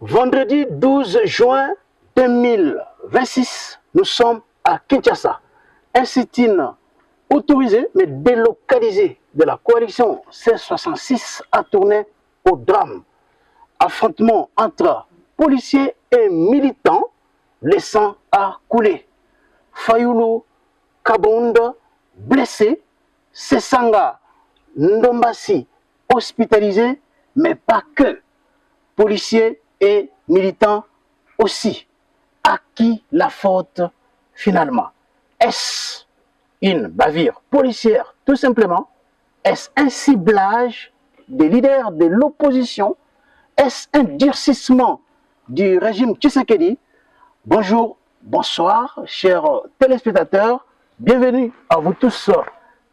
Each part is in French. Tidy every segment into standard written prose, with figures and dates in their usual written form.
Vendredi 12 juin 2026, nous sommes à Kinshasa. Un sit-in autorisé mais délocalisé de la coalition C66 a tourné au drame. Affrontement entre policiers et militants, le sang a coulé. Fayoulou Kabonde blessé, Sessanga Ndombasi hospitalisé, mais pas que. Policiers et militants aussi. À qui la faute finalement? Est-ce une bavure policière tout simplement? Est-ce un ciblage des leaders de l'opposition? Est-ce un durcissement du régime Tshisekedi? Bonjour, bonsoir, chers téléspectateurs. Bienvenue à vous tous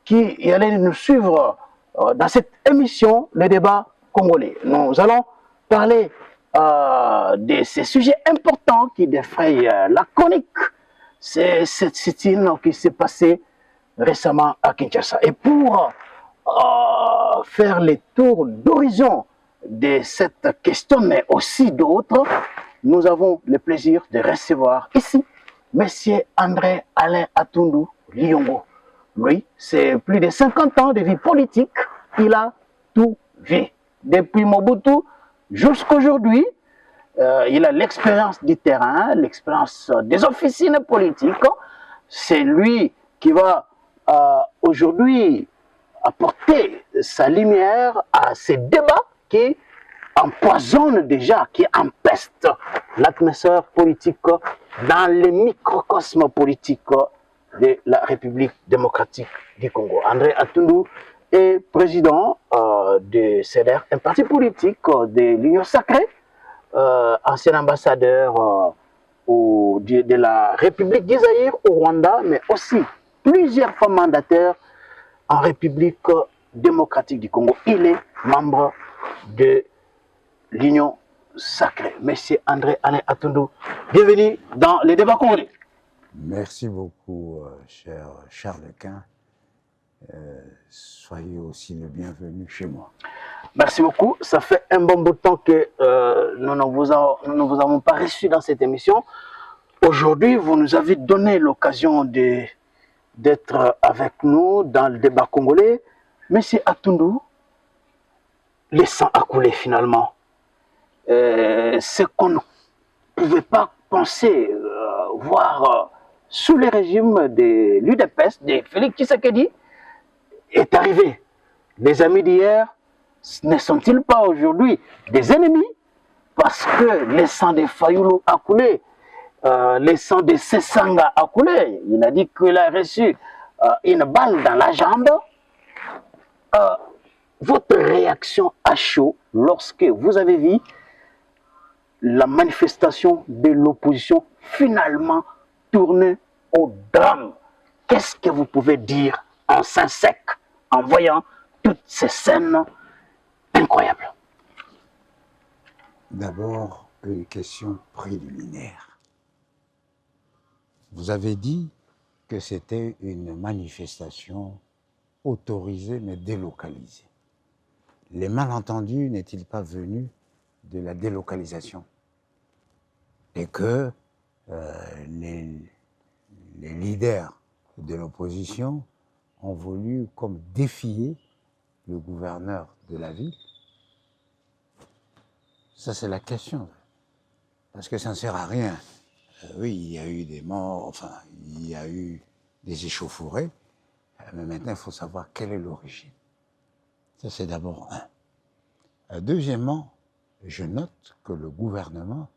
qui allez nous suivre dans cette émission, le débat congolais. Nous allons parler de ces sujets importants qui défrayent la chronique. C'est cette sit-in qui s'est passée récemment à Kinshasa. Et pour faire les tours d'horizon de cette question, mais aussi d'autres, nous avons le plaisir de recevoir ici M. André Alain Atundu Liyongo. Lui, c'est plus de 50 ans de vie politique. Il a tout vu. Depuis Mobutu jusqu'à aujourd'hui, il a l'expérience du terrain, l'expérience des officines politiques. C'est lui qui va aujourd'hui apporter sa lumière à ces débats qui empoisonnent déjà, qui empestent l'atmosphère politique dans le microcosme politique de la République démocratique du Congo. André Atundu est président de CEDER, un parti politique de l'Union sacrée, ancien ambassadeur de la République d'Isaïr au Rwanda, mais aussi plusieurs fois mandataire en République démocratique du Congo. Il est membre de l'Union sacrée. Monsieur André Alain Atundu, bienvenue dans les débats congolais. Merci beaucoup, cher Charles Quint. Soyez aussi le bienvenu chez moi. Merci beaucoup. Ça fait un bon bout de temps que nous ne vous avons pas reçu dans cette émission. Aujourd'hui, vous nous avez donné l'occasion d'être avec nous dans le débat congolais. Monsieur Atundu, le sang a coulé finalement. Ce qu'on ne pouvait pas penser, voir sous le régime de l'UDPS, de Félix Tshisekedi, est arrivé. Les amis d'hier ne sont-ils pas aujourd'hui des ennemis? Parce que le sang de Fayoulou a coulé, le sang de Sessanga a coulé. Il a dit qu'il a reçu une balle dans la jambe. Votre réaction à chaud lorsque vous avez vu la manifestation de l'opposition finalement tourner au drame? Qu'est-ce que vous pouvez dire en sein sec en voyant toutes ces scènes incroyables? D'abord, une question préliminaire. Vous avez dit que c'était une manifestation autorisée mais délocalisée. Les malentendus n'est-il pas venu de la délocalisation? Et que les leaders de l'opposition ont voulu comme défier le gouverneur de la ville? Ça, c'est la question. Parce que ça ne sert à rien. Oui, il y a eu des morts, enfin, il y a eu des échauffourées, mais maintenant, il faut savoir quelle est l'origine. Ça, c'est d'abord un. Deuxièmement, je note que le gouvernement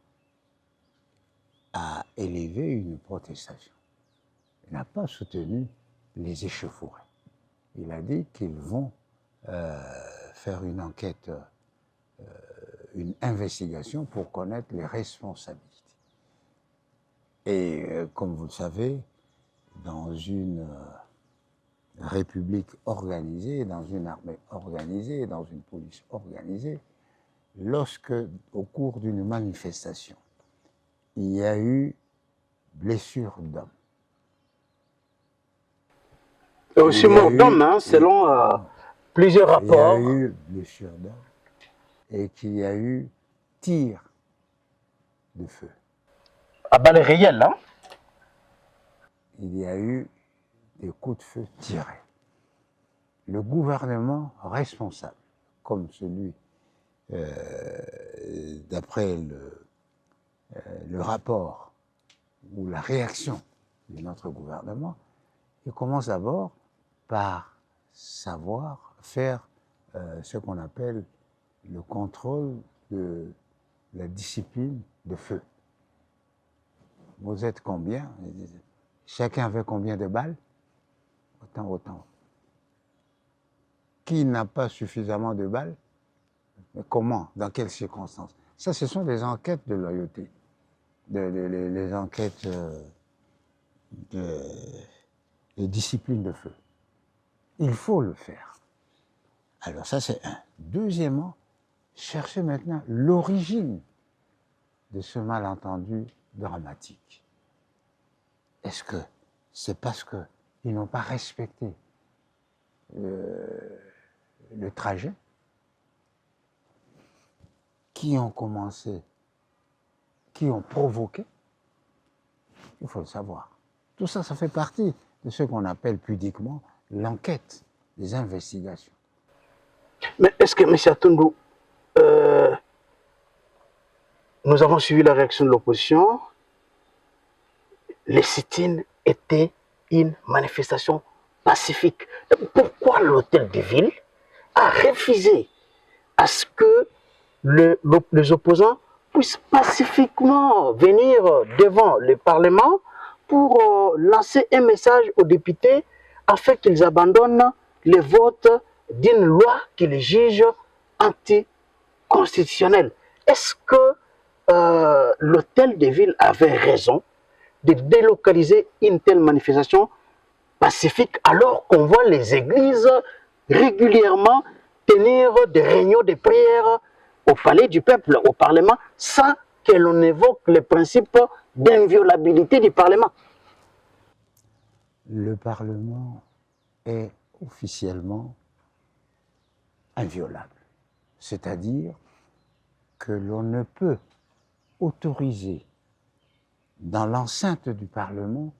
a élevé une protestation. Il n'a pas soutenu les échauffourées. Il a dit qu'ils vont faire une enquête, une investigation pour connaître les responsabilités. Et comme vous le savez, dans une république organisée, dans une armée organisée, dans une police organisée, lorsque, au cours d'une manifestation, il y a eu blessure d'homme. Et aussi mort d'homme, hein, selon plusieurs rapports. Il y a eu blessure d'homme et qu'il y a eu tir de feu. À balles réelles, hein? Il y a eu des coups de feu tirés. Le gouvernement responsable, comme celui, d'après le rapport ou la réaction de notre gouvernement, il commence d'abord par savoir faire ce qu'on appelle le contrôle de la discipline de feu. Vous êtes combien? Chacun avait combien de balles? Autant, autant. Qui n'a pas suffisamment de balles? Mais comment? Dans quelles circonstances? Ça, ce sont des enquêtes de loyauté, les enquêtes de discipline de feu. Il faut le faire. Alors ça, c'est un. Deuxièmement, chercher maintenant l'origine de ce malentendu dramatique. Est-ce que c'est parce qu'ils n'ont pas respecté le trajet qui ont commencé, qui ont provoqué? Il faut le savoir. Tout ça, ça fait partie de ce qu'on appelle pudiquement l'enquête, les investigations. Mais est-ce que, M. Atundou, nous avons suivi la réaction de l'opposition. Les sit-ins étaient une manifestation pacifique. Pourquoi l'hôtel de ville a refusé à ce que les opposants puissent pacifiquement venir devant le Parlement pour lancer un message aux députés afin qu'ils abandonnent les votes d'une loi qu'ils jugent anticonstitutionnelle? Est-ce que l'hôtel de ville avait raison de délocaliser une telle manifestation pacifique alors qu'on voit les églises régulièrement tenir des réunions de prière au palais du peuple, au Parlement, sans que l'on évoque le principe d'inviolabilité du Parlement? Le Parlement est officiellement inviolable. C'est-à-dire que l'on ne peut autoriser dans l'enceinte du Parlement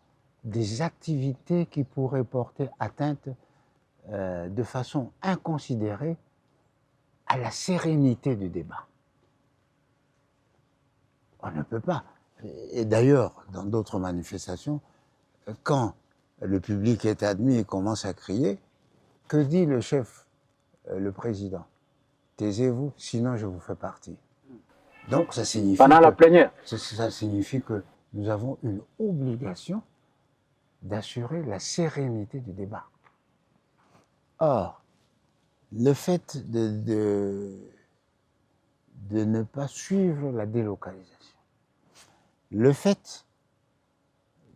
des activités qui pourraient porter atteinte de façon inconsidérée à la sérénité du débat. On ne peut pas. Et d'ailleurs, dans d'autres manifestations, quand le public est admis et commence à crier, que dit le chef, le président? Taisez-vous, sinon je vous fais partir. Donc ça signifie pendant la plénière. Ça signifie que nous avons une obligation d'assurer la sérénité du débat. Or, le fait de ne pas suivre la délocalisation, le fait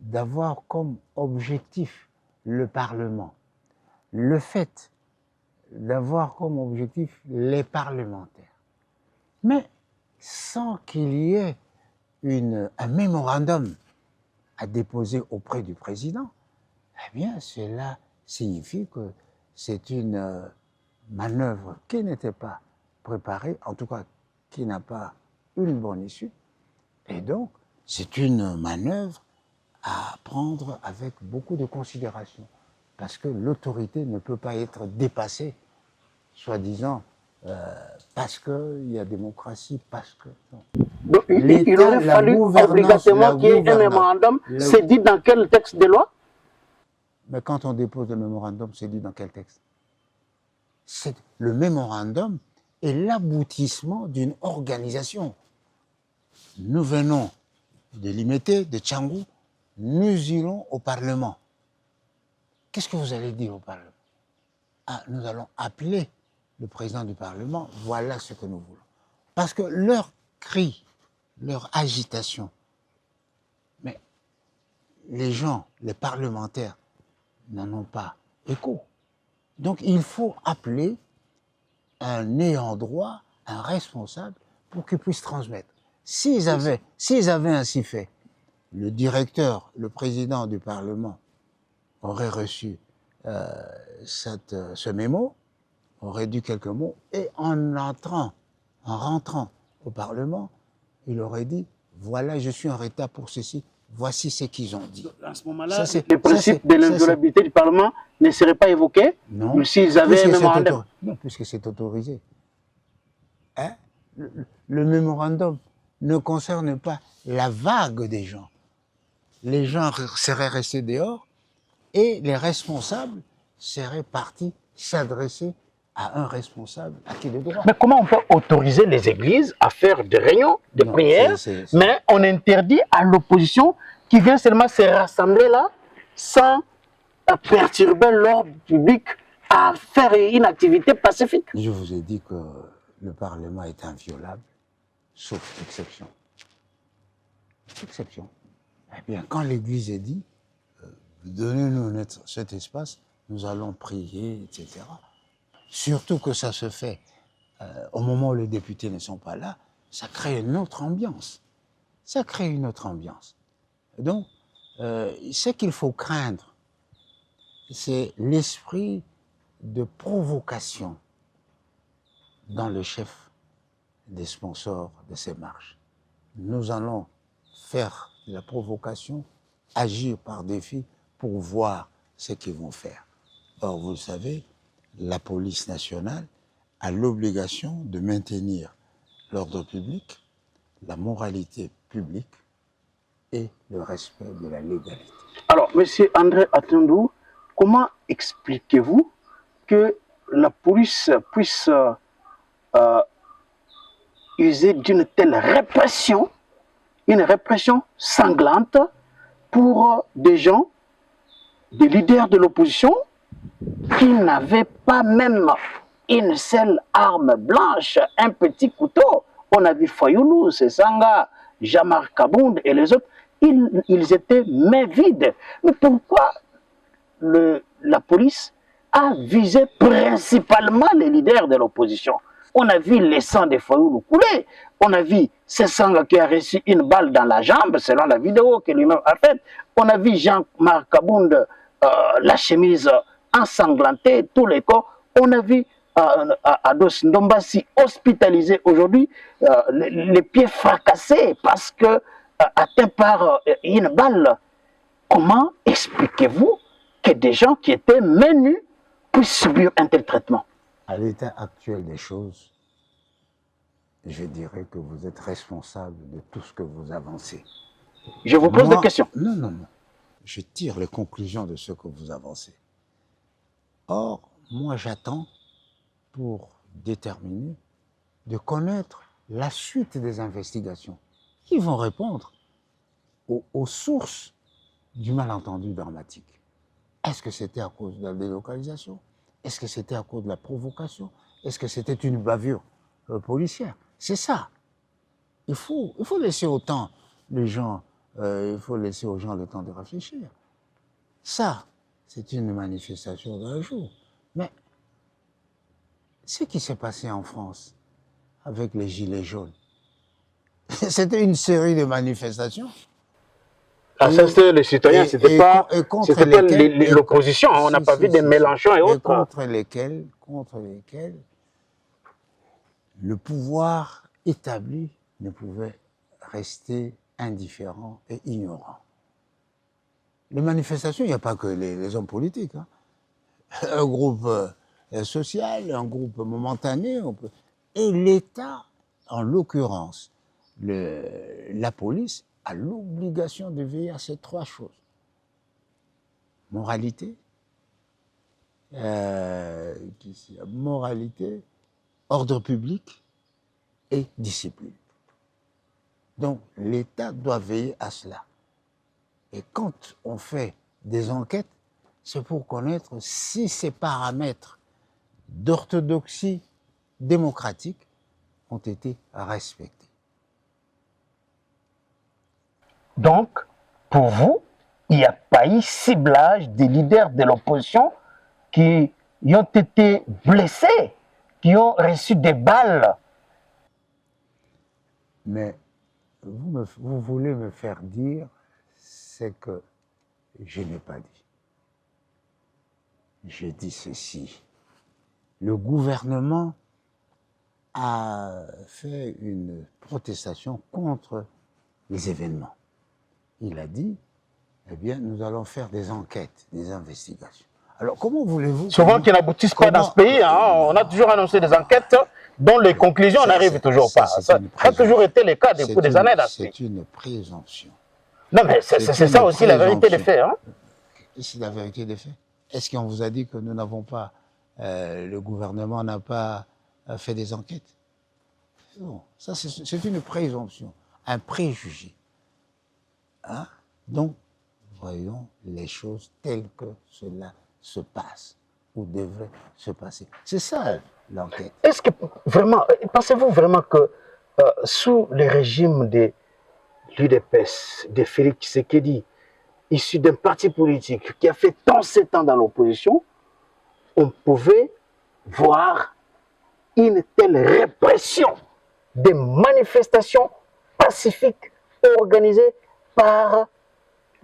d'avoir comme objectif le Parlement, le fait d'avoir comme objectif les parlementaires, mais sans qu'il y ait un mémorandum à déposer auprès du président, eh bien cela signifie que c'est une manœuvre qui n'était pas préparée, en tout cas qui n'a pas une bonne issue, et donc c'est une manœuvre à prendre avec beaucoup de considération, parce que l'autorité ne peut pas être dépassée, soi-disant, parce qu'il y a démocratie, parce que... Non. Donc, il aurait fallu obligatoirement qu'il y ait un mémorandum. C'est dit dans quel texte de loi? Mais quand on dépose le mémorandum, c'est dit dans quel texte? Le mémorandum est l'aboutissement d'une organisation. Nous venons de Limete, de Tchangou, nous irons au Parlement. Qu'est-ce que vous allez dire au Parlement? Ah, nous allons appeler le président du Parlement, voilà ce que nous voulons. Parce que leur cri, leur agitation, mais les gens, les parlementaires, n'en ont pas écho. Donc il faut appeler un ayant droit, un responsable, pour qu'il puisse transmettre. S'ils avaient ainsi fait, le directeur, le président du Parlement aurait reçu ce mémo, aurait dit quelques mots, et en rentrant au Parlement, il aurait dit voilà, je suis en retard pour ceci, voici ce qu'ils ont dit. À ce moment-là, le principe de l'inviolabilité du Parlement ne serait pas évoqué, non, s'ils avaient un mémorandum. Non, puisque c'est autorisé. Hein? Le mémorandum ne concerne pas la vague des gens. Les gens seraient restés dehors et les responsables seraient partis s'adresser à un responsable acquis de droit. Mais comment on peut autoriser les églises à faire des réunions, des prières, mais on interdit à l'opposition qui vient seulement se rassembler là sans perturber l'ordre public à faire une activité pacifique? Je vous ai dit que le Parlement est inviolable, sauf exception. Exception. Eh bien, quand l'Église est dit, donnez-nous cet espace, nous allons prier, etc. Surtout que ça se fait au moment où les députés ne sont pas là, ça crée une autre ambiance. Ça crée une autre ambiance. Donc, ce qu'il faut craindre, c'est l'esprit de provocation dans le chef des sponsors de ces marches. Nous allons faire de la provocation, agir par défi pour voir ce qu'ils vont faire. Or, vous le savez, la police nationale a l'obligation de maintenir l'ordre public, la moralité publique et le respect de la légalité. Alors, M. André Atundou, comment expliquez-vous que la police puisse user d'une telle répression, une répression sanglante pour des gens, des leaders de l'opposition qui n'avaient pas même une seule arme blanche, un petit couteau? On a vu Fayoulou, Sanga, Jamar Kabound et les autres, ils étaient mains vides. Mais pourquoi la police a visé principalement les leaders de l'opposition? On a vu les sangs de Fayoulou couler. On a vu Sanga qui a reçu une balle dans la jambe, selon la vidéo que lui-même a faite. On a vu Jean-Marc Kabound, la chemise ensanglantée, tous les corps. On a vu Ados Ndombasi hospitalisé aujourd'hui, les pieds fracassés parce que atteint par une balle. Comment expliquez-vous que des gens qui étaient menus puissent subir un tel traitement? À l'état actuel des choses, je dirais que vous êtes responsable de tout ce que vous avancez. Je vous pose des questions. Non, non, non. Je tire les conclusions de ce que vous avancez. Or, moi, j'attends pour déterminer, de connaître la suite des investigations qui vont répondre aux sources du malentendu dramatique. Est-ce que c'était à cause de la délocalisation? Est-ce que c'était à cause de la provocation? Est-ce que c'était une bavure policière? C'est ça. Il faut laisser autant les gens, il faut laisser aux gens le temps de réfléchir. Ça, c'est une manifestation d'un jour. Mais ce qui s'est passé en France avec les Gilets jaunes, c'était une série de manifestations. Ah, ça, c'était les citoyens, c'était pas l'opposition. On n'a pas vu des Mélenchon et autres. Contre lesquels le pouvoir établi ne pouvait rester indifférent et ignorant. Les manifestations, il n'y a pas que les hommes politiques. Hein. Un groupe social, un groupe momentané, et l'État, en l'occurrence, la police, a l'obligation de veiller à ces trois choses. Moralité, ordre public et discipline. Donc l'État doit veiller à cela. Et quand on fait des enquêtes, c'est pour connaître si ces paramètres d'orthodoxie démocratique ont été respectés. Donc, pour vous, il n'y a pas eu ciblage des leaders de l'opposition qui ont été blessés, qui ont reçu des balles. Mais vous voulez me faire dire ce que je n'ai pas dit. J'ai dit ceci. Le gouvernement a fait une protestation contre les événements. Il a dit, eh bien, nous allons faire des enquêtes, des investigations. Alors, comment voulez-vous... Souvent qui n'aboutissent pas dans ce pays. Hein. On a toujours annoncé des enquêtes dont les conclusions n'arrivent toujours pas. Ça a toujours été le cas depuis des années dans ce pays. C'est une présomption. Non, mais c'est ça aussi la vérité des faits. Hein. C'est la vérité des faits. Est-ce qu'on vous a dit que nous n'avons pas... le gouvernement n'a pas fait des enquêtes? Non, ça c'est une présomption, un préjugé. Hein? Donc, voyons les choses telles que cela se passe ou devrait se passer. C'est ça l'enquête. Est-ce que vraiment, pensez-vous vraiment que sous le régime de l'UDPS, de Félix Tshisekedi, issu d'un parti politique qui a fait tant 7 ans dans l'opposition, on pouvait voir une telle répression des manifestations pacifiques organisées par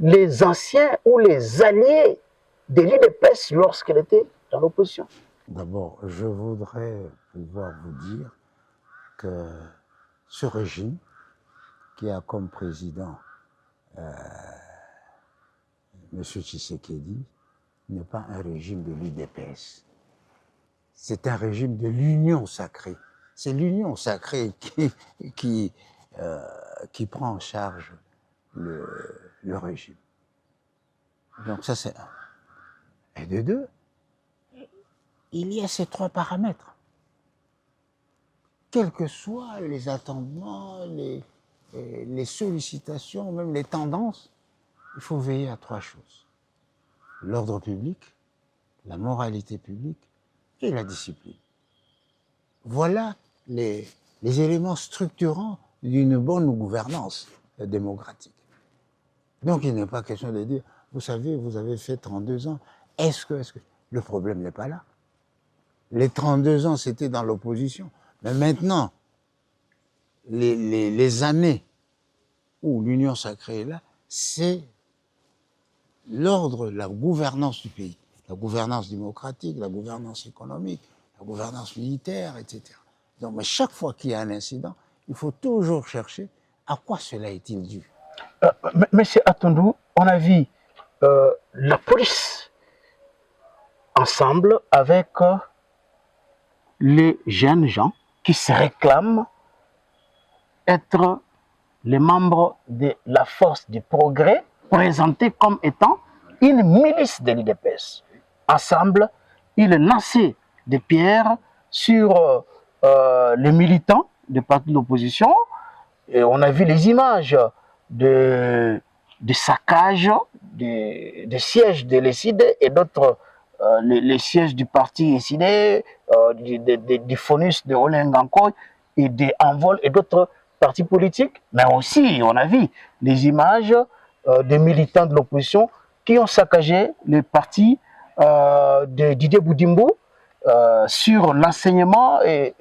les anciens ou les alliés de l'UDPS lorsqu'elle était dans l'opposition? D'abord, je voudrais pouvoir vous dire que ce régime qui a comme président M. Tshisekedi n'est pas un régime de l'UDPS. C'est un régime de l'union sacrée. C'est l'union sacrée qui prend en charge le régime. Donc ça c'est un. Et de deux, il y a ces 3 paramètres. Quels que soient les attendements, les sollicitations, même les tendances, il faut veiller à 3 choses. L'ordre public, la moralité publique et la discipline. Voilà les éléments structurants d'une bonne gouvernance démocratique. Donc il n'est pas question de dire, vous savez, vous avez fait 32 ans, est-ce que... Le problème n'est pas là. Les 32 ans, c'était dans l'opposition. Mais maintenant, les années où l'union sacrée est là, c'est l'ordre, la gouvernance du pays. La gouvernance démocratique, la gouvernance économique, la gouvernance militaire, etc. Donc, mais chaque fois qu'il y a un incident, il faut toujours chercher à quoi cela est-il dû. Monsieur Atondou, on a vu la police ensemble avec les jeunes gens qui se réclament être les membres de la force du progrès, présentés comme étant une milice de l'UDPS. Ensemble, ils lançaient des pierres sur les militants des partis de l'opposition. Et on a vu les images de saccage des sièges de l'ESID et d'autres, les sièges du parti ESID, du FONUS de Olengankoy et des Envol et d'autres partis politiques. Mais aussi, on a vu les images des militants de l'opposition qui ont saccagé le parti de Didier Boudimbo sur l'enseignement et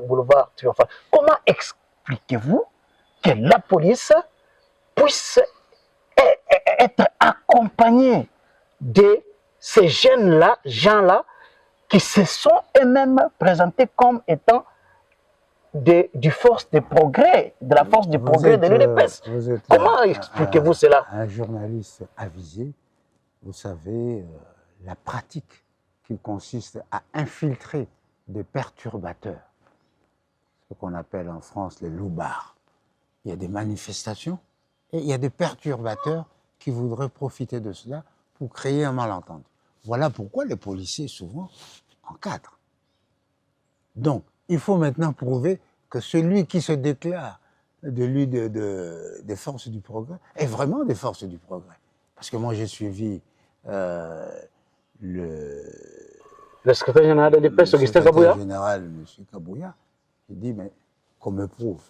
boulevard Triomphal. Comment expliquez-vous que la police puisse être accompagnée de ces jeunes-là, gens-là, qui se sont eux-mêmes présentés comme étant du force de progrès, de la force du progrès de l'UDPS? Comment expliquez-vous cela? Un journaliste avisé, vous savez, la pratique qui consiste à infiltrer des perturbateurs, ce qu'on appelle en France les loupards. Il y a des manifestations et il y a des perturbateurs qui voudraient profiter de cela pour créer un malentendu. Voilà pourquoi les policiers souvent encadrent. Donc, il faut maintenant prouver que celui qui se déclare des forces du progrès est vraiment des forces du progrès. Parce que moi, j'ai suivi le secrétaire général de l'UDPS, Augustin Kabouya. Le général, M. Kabouya, il dit, mais qu'on me prouve.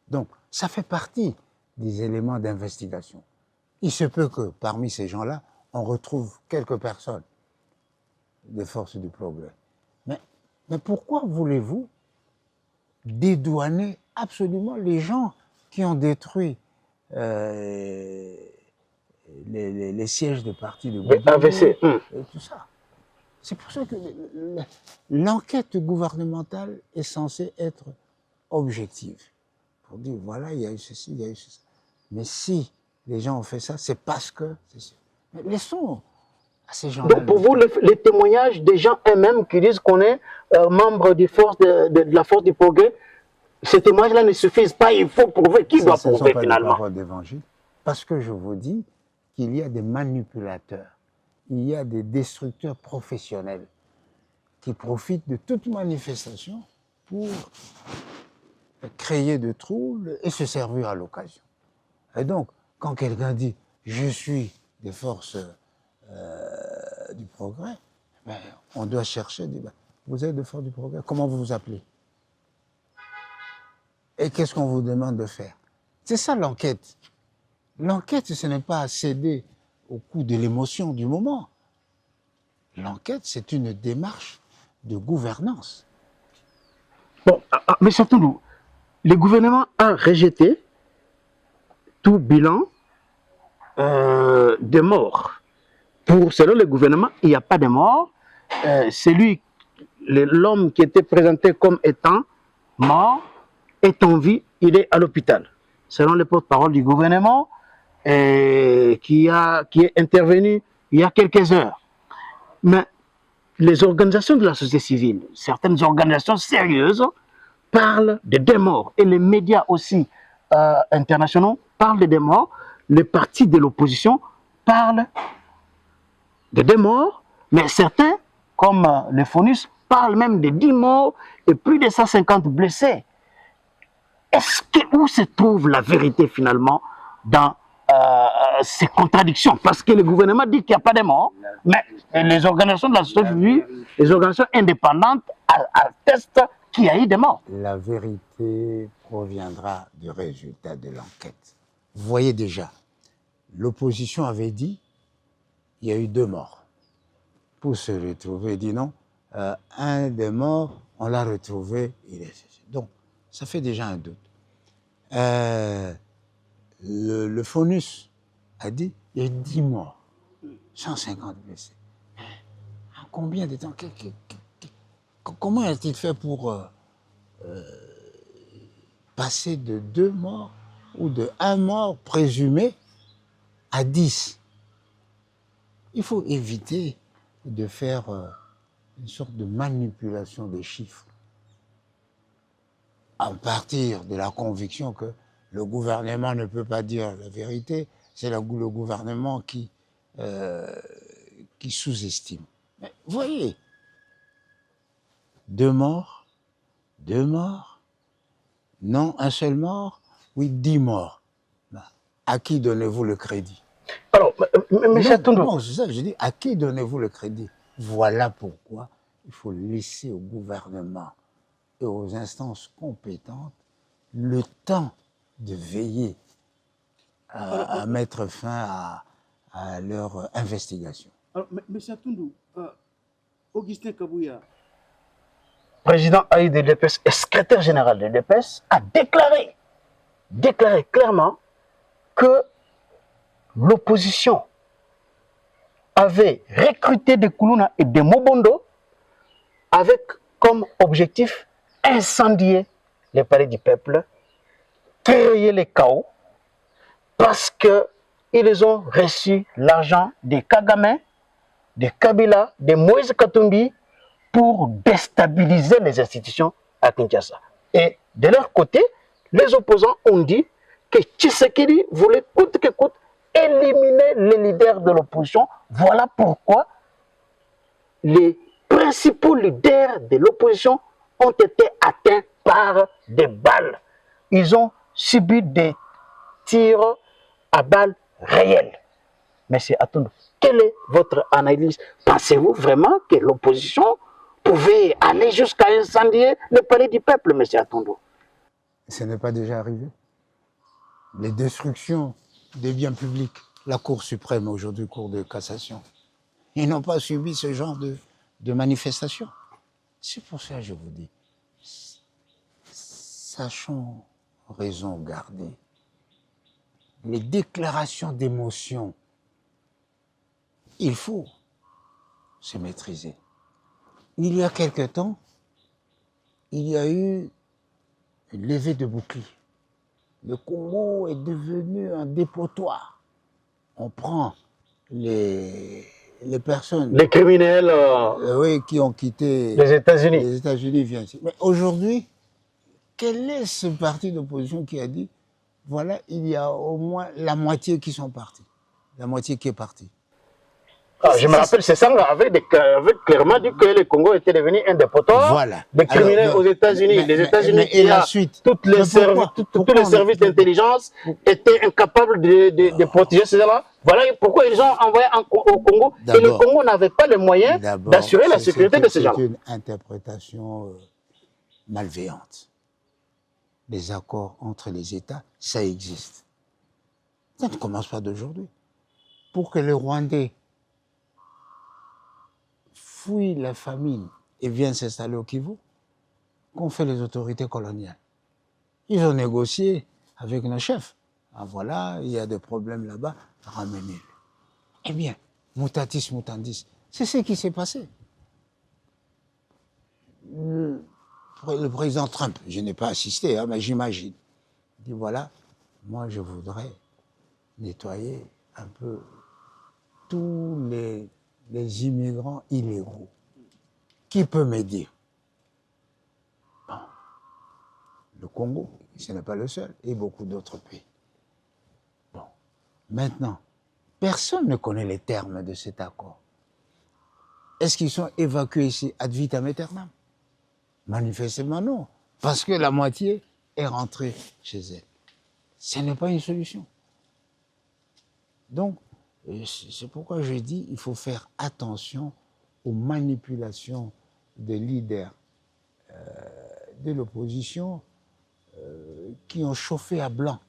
Donc, ça fait partie des éléments d'investigation. Il se peut que parmi ces gens-là, on retrouve quelques personnes des forces du progrès. Mais pourquoi voulez-vous dédouaner absolument les gens qui ont détruit les sièges de partis de Boudimbo et tout ça? C'est pour ça que l'enquête gouvernementale est censée être objective. Pour dire, voilà, il y a eu ceci, il y a eu ceci. Mais si les gens ont fait ça, c'est parce que... Mais laissons à ces gens-là... Donc pour vous, les témoignages des gens eux-mêmes qui disent qu'on est membre de la force du progrès, ces témoignages-là ne suffisent pas, il faut prouver. Qui doit prouver Ce ne sont pas finalement? des paroles d'évangile. Parce que je vous dis qu'il y a des manipulateurs, il y a des destructeurs professionnels qui profitent de toute manifestation pour créer de troubles et se servir à l'occasion. Et donc, quand quelqu'un dit « je suis des forces du progrès », ben, on doit chercher, dire, ben, vous êtes des forces du progrès, comment vous vous appelez? Et qu'est-ce qu'on vous demande de faire? C'est ça l'enquête. L'enquête, ce n'est pas céder au coup de l'émotion du moment. L'enquête, c'est une démarche de gouvernance. Bon, mais surtout, le gouvernement a rejeté tout bilan de mort. Selon le gouvernement, il n'y a pas de mort. L'homme qui était présenté comme étant mort est en vie, il est à l'hôpital. Selon le porte-parole du gouvernement, qui est intervenu il y a quelques heures. Mais les organisations de la société civile, certaines organisations sérieuses, parlent de deux morts. Et les médias aussi internationaux parlent de deux morts. Les partis de l'opposition parlent de deux morts. Mais certains, comme le FONUS, parlent même de 10 morts et plus de 150 blessés. Où se trouve la vérité finalement dans ces contradictions? Parce que le gouvernement dit qu'il n'y a pas de morts, mais les organisations de la société civile, les organisations indépendantes attestent qu'il y a eu des morts. La vérité proviendra du résultat de l'enquête. Vous voyez déjà, l'opposition avait dit il y a eu 2 morts. Pour se retrouver, il dit non, un des morts, on l'a retrouvé, il est... Donc, ça fait déjà un doute. Le FONUS a dit il y a eu 10 morts, 150 blessés. En combien de temps? Comment a-t-il fait pour passer de 2 morts ou de 1 mort présumé à 10? Il faut éviter de faire une sorte de manipulation des chiffres à partir de la conviction que le gouvernement ne peut pas dire la vérité, c'est le gouvernement qui sous-estime. Mais voyez, 2 morts, non, un seul mort, oui, 10 morts. À qui donnez-vous le crédit? Alors, mais non, c'est ça que je dis, à qui donnez-vous le crédit? Voilà pourquoi il faut laisser au gouvernement et aux instances compétentes le temps de veiller à mettre fin à leur investigation. Alors, M. Atundou, Augustin Kabouya, président AI de l'EPS et secrétaire général de l'EPS, a déclaré clairement que l'opposition avait recruté des Koulouna et des Mobondo avec comme objectif incendier les palais du peuple, créer les chaos, parce qu'ils ont reçu l'argent des Kagame, des Kabila, des Moïse Katumbi pour déstabiliser les institutions à Kinshasa. Et de leur côté, les opposants ont dit que Tshisekedi voulait coûte que coûte éliminer les leaders de l'opposition. Voilà pourquoi les principaux leaders de l'opposition ont été atteints par des balles. Ils ont subi des tirs à balles réelles. Monsieur Atundou, quelle est votre analyse? Pensez-vous vraiment que l'opposition pouvait aller jusqu'à incendier le palais du peuple, monsieur Atundou? Ce n'est pas déjà arrivé? Les destructions des biens publics, la Cour suprême, aujourd'hui Cour de cassation, ils n'ont pas subi ce genre de manifestation. C'est pour ça que je vous dis, sachons raison garder. Les déclarations d'émotion, il faut se maîtriser. Il y a quelque temps, il y a eu une levée de bouclier. le Congo est devenu un dépotoir. On prend les personnes Les criminels oui, qui ont quitté des États-Unis. les États-Unis, viennent ici. Mais aujourd'hui, quel est ce parti d'opposition qui a dit, voilà, il y a au moins la moitié qui sont partis, la moitié qui est partie. Ah, je me rappelle, c'est ça avait clairement dit que le Congo était devenu un dépotoir Voilà. des criminels Alors, aux États-Unis. Les États-Unis, et la suite. tous les services d'intelligence étaient incapables de protéger ces gens-là. Voilà pourquoi ils ont envoyé au Congo. Et le Congo n'avait pas les moyens d'assurer la sécurité de ces gens. C'est une interprétation malveillante. Les accords entre les États, ça existe. Ça ne commence pas d'aujourd'hui. Pour que les Rwandais fuient la famine et viennent s'installer au Kivu, qu'ont fait les autorités coloniales? Ils ont négocié avec nos chefs. Ah voilà, il y a des problèmes là-bas, ramenez-les. Eh bien, mutatis mutandis, c'est ce qui s'est passé. Le président Trump, je n'ai pas assisté, hein, mais j'imagine, dit voilà, moi je voudrais nettoyer un peu tous les immigrants illégaux. Qui peut m'aider? Bon. Le Congo, ce n'est pas le seul, et beaucoup d'autres pays. Bon. Maintenant, personne ne connaît les termes de cet accord. Est-ce qu'ils sont évacués ici ad vitam aeternam? Manifestement non, parce que la moitié est rentrée chez elle. Ce n'est pas une solution. Donc, c'est pourquoi je dis qu'il faut faire attention aux manipulations des leaders de l'opposition qui ont chauffé à blanc.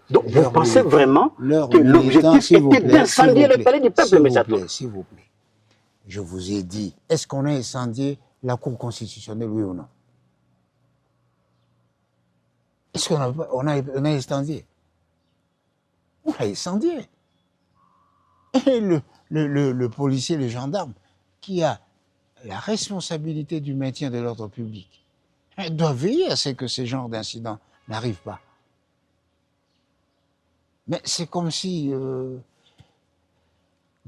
Donc, vous pensez vraiment que l'objectif était d'incendier le palais du peuple, M. Atou? S'il vous plaît, je vous ai dit, est-ce qu'on a incendié la Cour constitutionnelle, oui ou non? Est-ce qu'on a incendié? On l'a incendié. Et le policier, le gendarme, qui a la responsabilité du maintien de l'ordre public, doit veiller à ce que ce genre d'incident n'arrive pas. Mais c'est comme si nous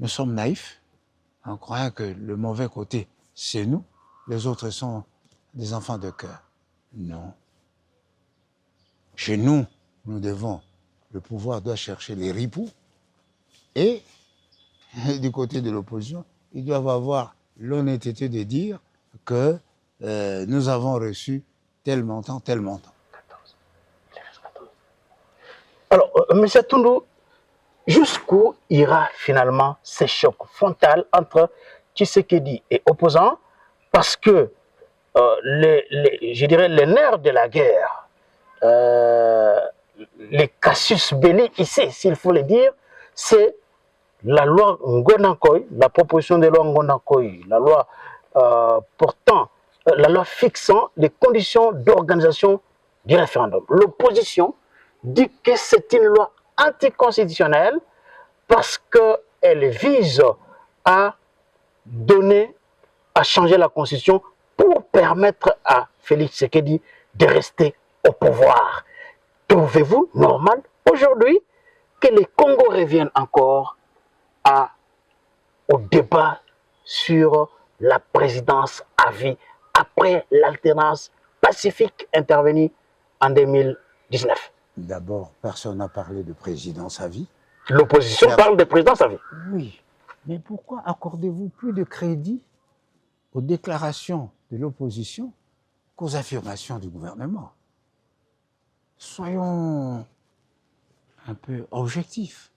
sommes naïfs, en croyant que le mauvais côté, c'est nous, les autres sont des enfants de cœur. Non. Chez nous, nous devons, le pouvoir doit chercher les ripoux, et du côté de l'opposition, ils doivent avoir l'honnêteté de dire que nous avons reçu tel montant, tel montant. Alors, M. Toundou, jusqu'où ira finalement ce choc frontal entre Tshisekedi et opposants? Parce que, je dirais, les nerfs de la guerre, les casus belli ici, s'il faut le dire, c'est la loi Ngonankoy, la proposition de loi Ngonankoy, la loi portant, la loi fixant les conditions d'organisation du référendum. L'opposition dit que c'est une loi anticonstitutionnelle parce qu'elle vise à donner, à changer la constitution pour permettre à Félix Tshisekedi de rester au pouvoir. Trouvez-vous normal aujourd'hui que les Congo reviennent encore au débat sur la présidence à vie après l'alternance pacifique intervenue en 2019? D'abord, personne n'a parlé de présidence à vie. L'opposition parle de présidence à vie. Oui, mais pourquoi accordez-vous plus de crédit aux déclarations de l'opposition qu'aux affirmations du gouvernement? Soyons un peu objectifs.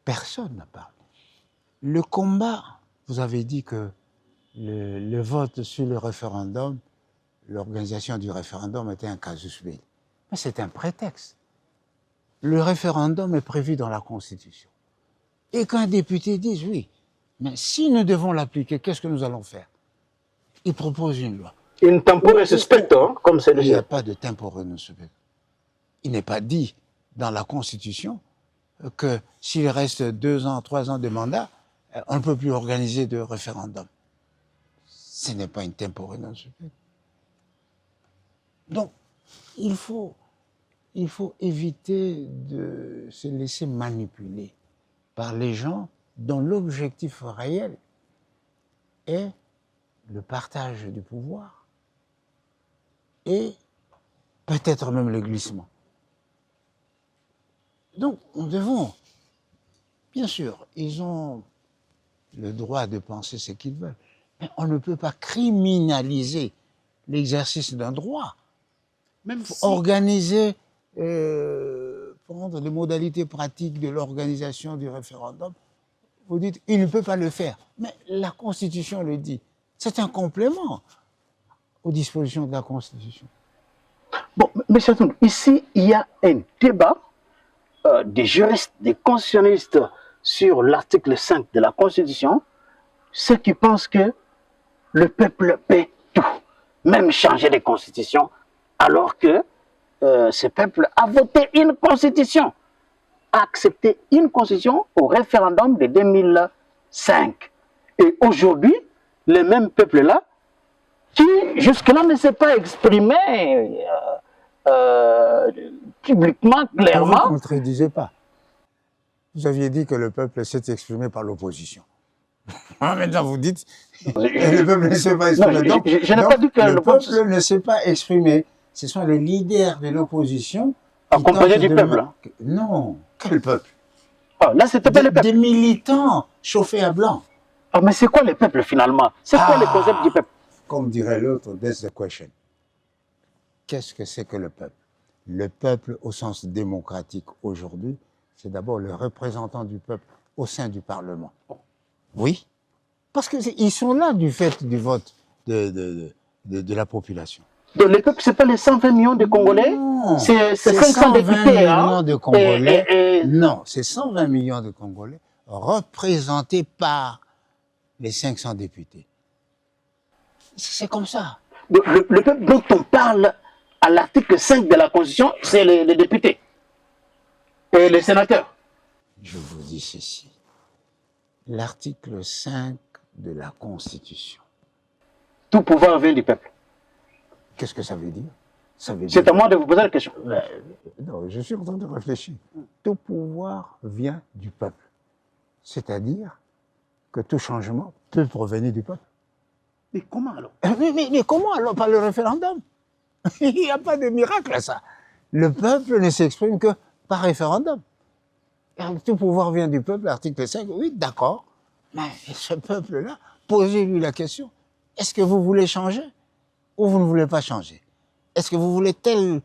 Personne n'a parlé. Le combat, vous avez dit que le vote sur le référendum, l'organisation du référendum était un casus belli. Mais c'est un prétexte. Le référendum est prévu dans la Constitution. Et qu'un député dise oui, mais si nous devons l'appliquer, qu'est-ce que nous allons faire? Il propose une loi. Une temporelle suspecte, comme c'est le Il n'y a pas de temporelle suspecte. Il n'est pas dit dans la Constitution que s'il reste 2 ans, 3 ans de mandat, on ne peut plus organiser de référendum. Ce n'est pas une temporelle suspecte. Donc, il faut il faut éviter de se laisser manipuler par les gens dont l'objectif réel est le partage du pouvoir et peut-être même le glissement. Donc, nous devons, bien sûr, ils ont le droit de penser ce qu'ils veulent, mais on ne peut pas criminaliser l'exercice d'un droit. Même si... Organiser, prendre les modalités pratiques de l'organisation du référendum, vous dites, il ne peut pas le faire. Mais la Constitution le dit. C'est un complément aux dispositions de la Constitution. Bon, M. Toundou, ici, il y a un débat des juristes, des constitutionnalistes sur l'article 5 de la Constitution, ceux qui pensent que le peuple paie tout, même changer les constitutions, alors que ce peuple a voté une constitution, a accepté une constitution au référendum de 2005. Et aujourd'hui, le même peuple-là, qui jusque-là ne s'est pas exprimé publiquement, clairement. Vous ne contredisez pas. Vous aviez dit que le peuple s'est exprimé par l'opposition. Maintenant, vous dites que le peuple ne s'est pas exprimé. Non, je n'ai pas dit que le peuple ne s'est pas exprimé. Ce sont les leaders de l'opposition. Accompagnés du peuple. Non, quel peuple? Là, c'était pas le peuple. Des militants chauffés à blanc. Mais c'est quoi le peuple finalement? C'est quoi le concept du peuple? Comme dirait l'autre, that's the question. Qu'est-ce que c'est que le peuple? Le peuple, au sens démocratique aujourd'hui, c'est d'abord le représentant du peuple au sein du Parlement. Oui, parce qu'ils sont là du fait du vote de la population. Donc le peuple, ce n'est pas les 120 millions de Congolais? C'est 500 députés. Millions de Congolais. Non, c'est 120 millions de Congolais représentés par les 500 députés. C'est comme ça. Le peuple dont on parle à l'article 5 de la Constitution, c'est les députés et les sénateurs. Je vous dis ceci. L'article 5 de la Constitution. Tout pouvoir vient du peuple. Qu'est-ce que ça veut dire? C'est à moi de vous poser la question. Non, je suis en train de réfléchir. Tout pouvoir vient du peuple. C'est-à-dire que tout changement peut provenir du peuple. Mais comment alors? Mais comment alors? Par le référendum? Il n'y a pas de miracle à ça. Le peuple ne s'exprime que par référendum. Tout pouvoir vient du peuple, l'article 5, oui, d'accord. Mais ce peuple-là, posez-lui la question. Est-ce que vous voulez changer ou vous ne voulez pas changer? Est-ce que vous voulez telle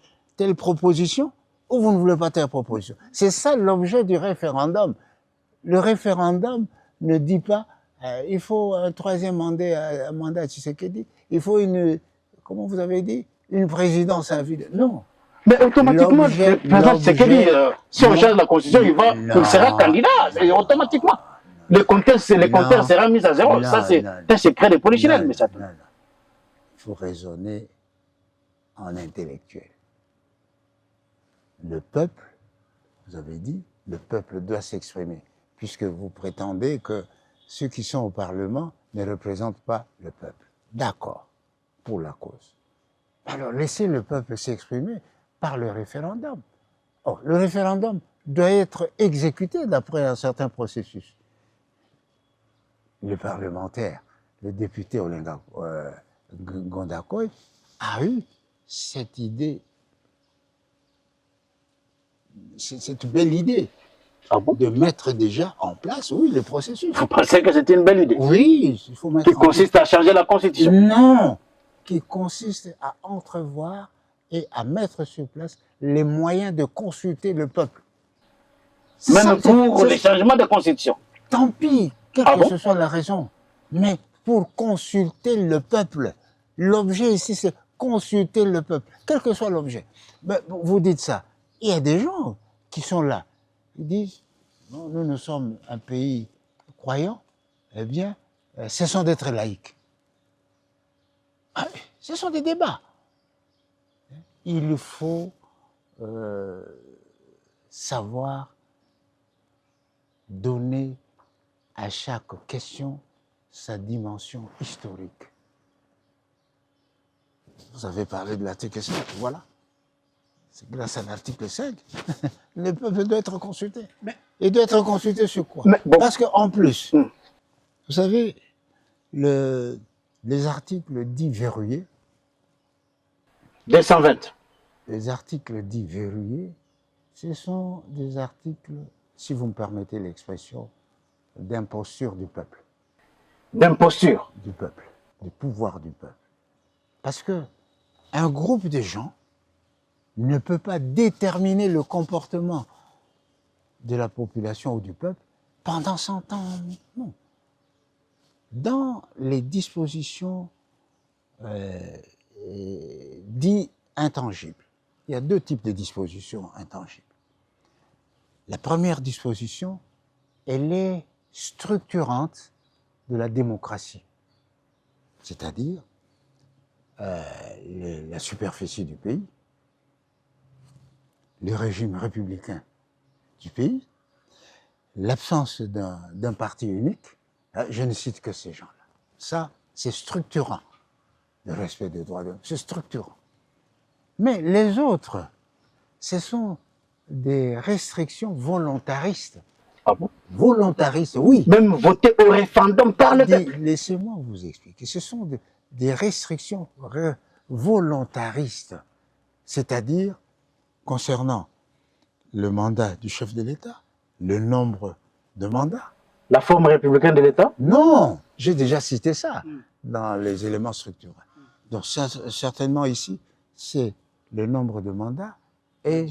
proposition ou vous ne voulez pas telle proposition? C'est ça l'objet du référendum. Le référendum ne dit pas il faut un troisième mandat à Tshisekedi, il faut comment vous avez dit, une présidence à vie. Non. Mais automatiquement, le président Tshisekedi, si on change la constitution, il sera candidat. Automatiquement. Le compteur sera mis à zéro. Ça, c'est un secret de polichinelle. Mais ça... Il faut raisonner en intellectuel. Le peuple, vous avez dit, le peuple doit s'exprimer, puisque vous prétendez que ceux qui sont au Parlement ne représentent pas le peuple. D'accord, pour la cause. Alors laissez le peuple s'exprimer par le référendum. Or, le référendum doit être exécuté d'après un certain processus. Le parlementaire, le député Olenga Gondakoy, a eu cette idée, cette belle idée, de mettre déjà en place, oui, le processus. Vous pensez que c'était une belle idée? Oui, il faut mettre qui consiste à changer la Constitution? Non, qui consiste à entrevoir et à mettre sur place les moyens de consulter le peuple. Même pour les changements de Constitution? Tant pis, quelle que ce soit la raison, mais pour consulter le peuple. L'objet ici, c'est consulter le peuple, quel que soit l'objet. Ben, vous dites ça. Il y a des gens qui sont là. Ils disent, non, nous sommes un pays croyant, eh bien, cessons d'être laïcs. Ce sont des débats. Il faut savoir donner à chaque question sa dimension historique. Vous avez parlé de l'article 5, voilà. c'est grâce à l'article 5, le peuple doit être consulté. Mais- Et doit être consulté sur quoi? Mais bon. Parce qu'en plus, Mm. vous savez, les articles dits verrouillés, 220. les articles dits verrouillés, ce sont des articles, si vous me permettez l'expression, d'imposture du peuple. D'imposture. Du peuple, du pouvoir du peuple. Parce que un groupe de gens ne peut pas déterminer le comportement de la population ou du peuple pendant 100 ans. Non. Dans les dispositions dites intangibles, il y a deux types de dispositions intangibles. La première disposition, elle est structurante de la démocratie, c'est-à-dire la superficie du pays, le régime républicain du pays, l'absence d'un parti unique. Je ne cite que ces gens-là. Ça, c'est structurant, le respect des droits de l'homme, c'est structurant. Mais les autres, ce sont des restrictions volontaristes. Ah bon? Volontaristes, oui. Même voter au référendum par le peuple. Laissez-moi vous expliquer. Ce sont des restrictions volontaristes, c'est-à-dire concernant le mandat du chef de l'État, le nombre de mandats. La forme républicaine de l'État? Non, j'ai déjà cité ça dans les éléments structurels. Donc certainement ici, c'est le nombre de mandats et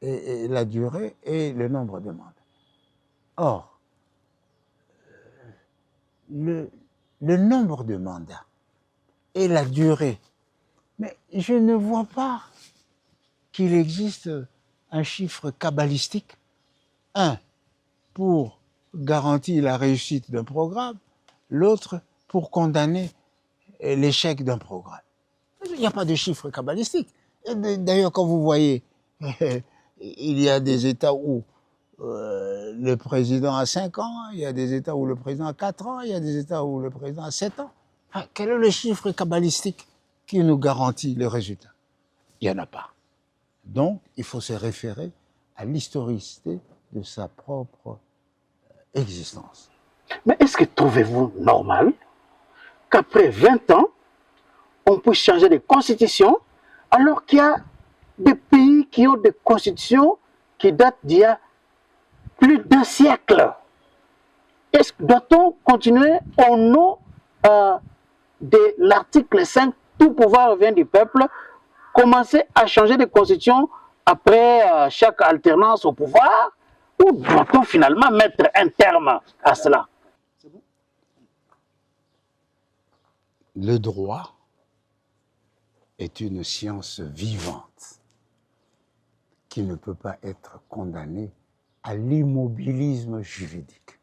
la durée et le nombre de mandats. Or, le nombre de mandats et la durée, mais je ne vois pas qu'il existe un chiffre kabbalistique, un pour garantir la réussite d'un programme, l'autre pour condamner l'échec d'un programme. Il n'y a pas de chiffre kabbalistique. D'ailleurs, quand vous voyez, il y a des États où le président a 5 ans, il y a des États où le président a 4 ans, il y a des États où le président a 7 ans. Quel est le chiffre kabbalistique qui nous garantit le résultat? Il n'y en a pas. Donc, il faut se référer à l'historicité de sa propre existence. Mais est-ce que trouvez-vous normal qu'après 20 ans, on puisse changer de constitution alors qu'il y a des pays qui ont des constitutions qui datent d'il y a plus d'un siècle? Doit-on continuer au nom de l'article 5, tout pouvoir vient du peuple, commencer à changer de constitution après chaque alternance au pouvoir? Ou doit-on finalement mettre un terme à cela? Le droit est une science vivante qui ne peut pas être condamnée à l'immobilisme juridique.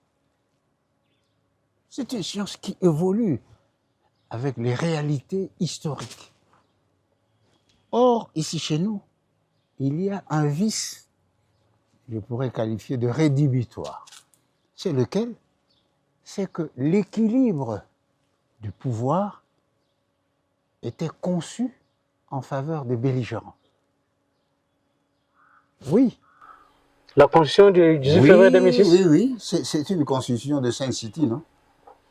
C'est une science qui évolue avec les réalités historiques. Or, ici chez nous, il y a un vice, je pourrais qualifier de rédhibitoire. C'est lequel? C'est que l'équilibre du pouvoir était conçu en faveur des belligérants. Oui. La constitution du 18 février 2006? Oui. C'est une constitution de Saint-City, non?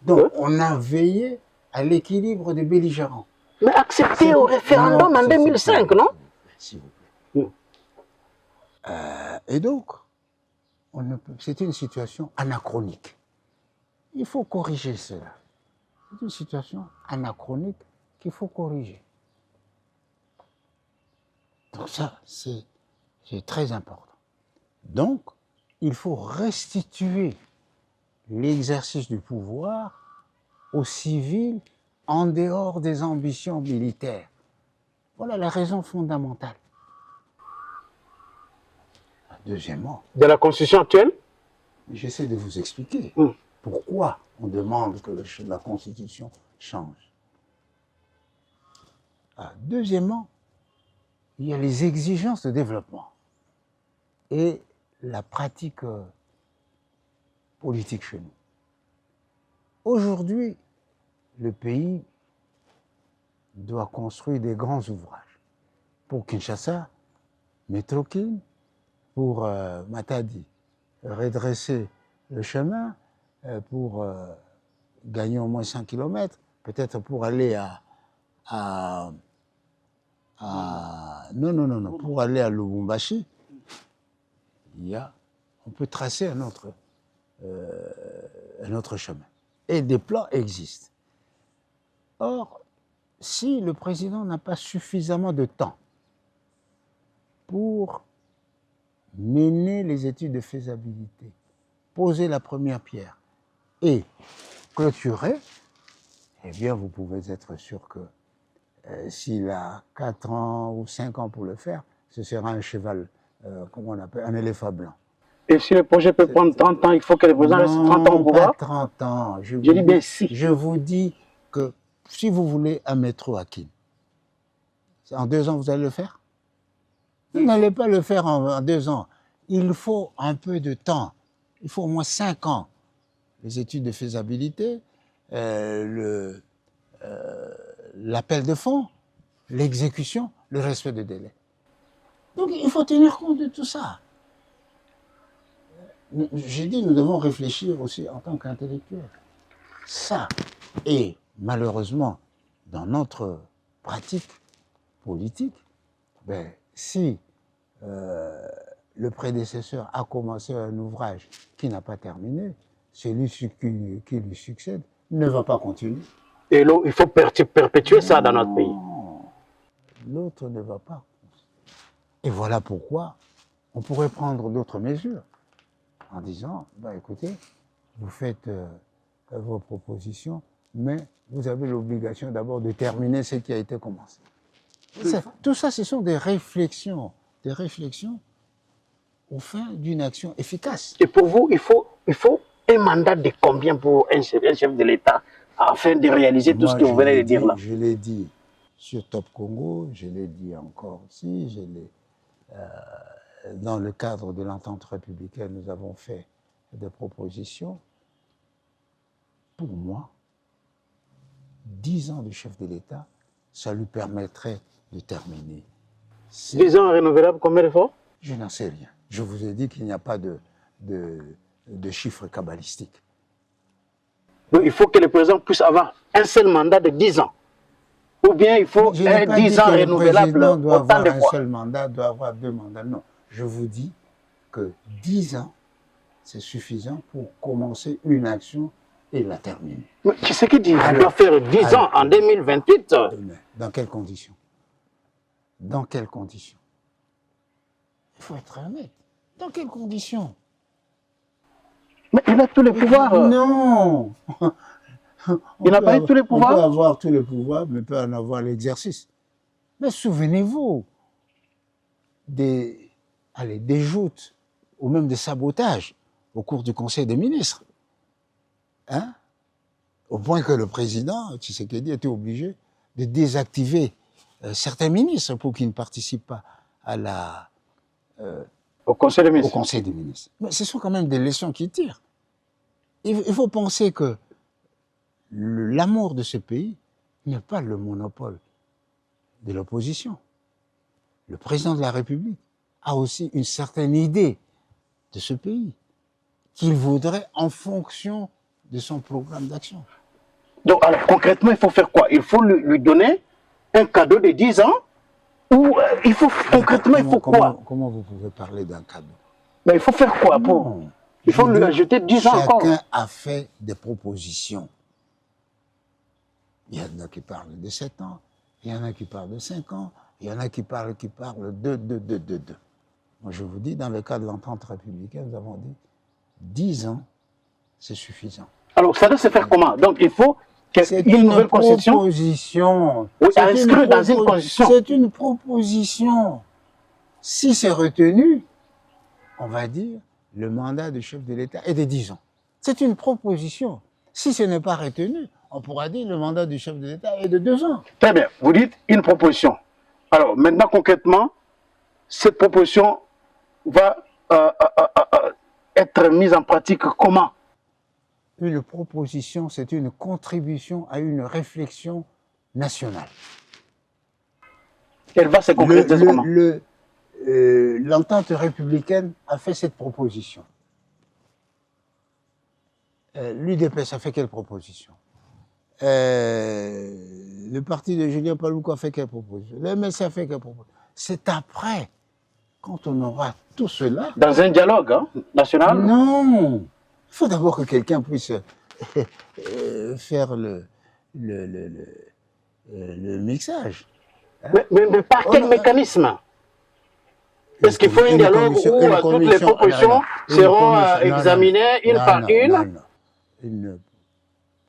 Donc, on a veillé à l'équilibre des belligérants. Mais accepté au référendum en 2005, non? S'il vous plaît. Et donc, c'est une situation anachronique. Il faut corriger cela. C'est une situation anachronique qu'il faut corriger. Donc ça, c'est très important. Donc, il faut restituer l'exercice du pouvoir aux civils en dehors des ambitions militaires. Voilà la raison fondamentale. Deuxièmement, de la constitution actuelle? j'essaie de vous expliquer pourquoi on demande que la Constitution change. Deuxièmement, il y a les exigences de développement et la pratique politique chez nous. Aujourd'hui, le pays doit construire des grands ouvrages. Pour Kinshasa, Métroquine, pour Matadi, redresser le chemin, pour gagner au moins 100 km, peut-être pour aller non, pour aller à Lubumbashi, on peut tracer un autre chemin. Et des plans existent. Or, si le président n'a pas suffisamment de temps pour mener les études de faisabilité, poser la première pierre et clôturer, eh bien, vous pouvez être sûr que s'il a 4 ans ou 5 ans pour le faire, ce sera un cheval, comment on appelle, un éléphant blanc. Et si le projet peut prendre 30 ans, il faut que le président reste 30 ans au pouvoir? Pas 30 ans. Je dis bien si. Je vous dis que si vous voulez un métro à Kin, en 2 ans, vous allez le faire? Vous n'allez pas le faire en 2 ans. Il faut un peu de temps. Il faut au moins 5 ans. Les études de faisabilité, l'appel de fonds, l'exécution, le respect des délais. Donc il faut tenir compte de tout ça. J'ai dit, nous devons réfléchir aussi en tant qu'intellectuels. Ça, et malheureusement, dans notre pratique politique, si le prédécesseur a commencé un ouvrage qui n'a pas terminé, celui qui lui succède ne va pas continuer. Et il faut perpétuer ça dans notre pays. L'autre ne va pas. Et voilà pourquoi on pourrait prendre d'autres mesures en disant, écoutez, vous faites vos propositions, mais vous avez l'obligation d'abord de terminer ce qui a été commencé. Tout ça, ce sont des réflexions au fin d'une action efficace. Et pour vous, il faut un mandat de combien pour un chef de l'État afin de réaliser tout ce que vous venez de dire là? Je l'ai dit sur Top Congo, je l'ai dit encore ici, dans le cadre de l'entente républicaine, nous avons fait des propositions. Pour moi, 10 ans de chef de l'État, ça lui permettrait de terminer. 10 ans renouvelables, combien de fois? Je n'en sais rien. Je vous ai dit qu'il n'y a pas de chiffres cabalistiques. Donc il faut que le président puisse avoir un seul mandat de 10 ans. Ou bien il faut 10 ans renouvelables. Le président doit avoir un seul mandat, doit avoir 2 mandats. Non, je vous dis que 10 ans, c'est suffisant pour commencer une action et la terminer. Mais qui c'est qui dit qu'il doit faire 10 ans en 2028? Dans quelles conditions? Dans quelles conditions? Il faut être honnête. Dans quelles conditions? Mais il a tous les pouvoirs. Non. Il n'a pas eu tous les pouvoirs. On peut avoir tous les pouvoirs, mais peut en avoir l'exercice. Mais souvenez-vous des joutes ou même des sabotages au cours du Conseil des ministres. Hein? Au point que le président, Tshisekedi, était obligé de désactiver certains ministres pour qu'ils ne participent pas au Conseil des ministres. Au Conseil des ministres. Mais ce sont quand même des leçons qu'ils tirent. Il faut penser que l'amour de ce pays n'est pas le monopole de l'opposition. Le président de la République a aussi une certaine idée de ce pays qu'il voudrait en fonction de son programme d'action. Donc, alors, concrètement, il faut faire quoi? Il faut lui donner un cadeau de 10 ans ou il faut, concrètement, il faut quoi? Comment vous pouvez parler d'un cadeau? Mais il faut faire quoi pour? Il faut lui ajouter 10 ans encore. Chacun a fait des propositions. Il y en a qui parlent de 7 ans, il y en a qui parlent de 5 ans, il y en a qui parlent de. Moi, je vous dis, dans le cas de l'entente républicaine, nous avons dit 10 ans, c'est suffisant. Alors, ça doit se faire comment? Donc, il faut une nouvelle constitution. Oui, inscrire dans une constitution. C'est une proposition. Si c'est retenu, on va dire, le mandat du chef de l'État est de 10 ans. C'est une proposition. Si ce n'est pas retenu, on pourra dire le mandat du chef de l'État est de 2 ans. Très bien. Vous dites une proposition. Alors, maintenant, concrètement, cette proposition va être mise en pratique comment? Une proposition, c'est une contribution à une réflexion nationale. Elle va se concrétiser comment? l'entente républicaine a fait cette proposition. L'UDPS a fait quelle proposition? Le parti de Julien Paluku a fait quelle proposition? Le MSC a fait quelle proposition? C'est après, quand on aura tout cela... Dans un dialogue national? Non! Il faut d'abord que quelqu'un puisse faire le mixage. Hein? Mais par quel mécanisme? Est-ce qu'il faut un dialogue où toutes les propositions seront examinées une par une? Non. Une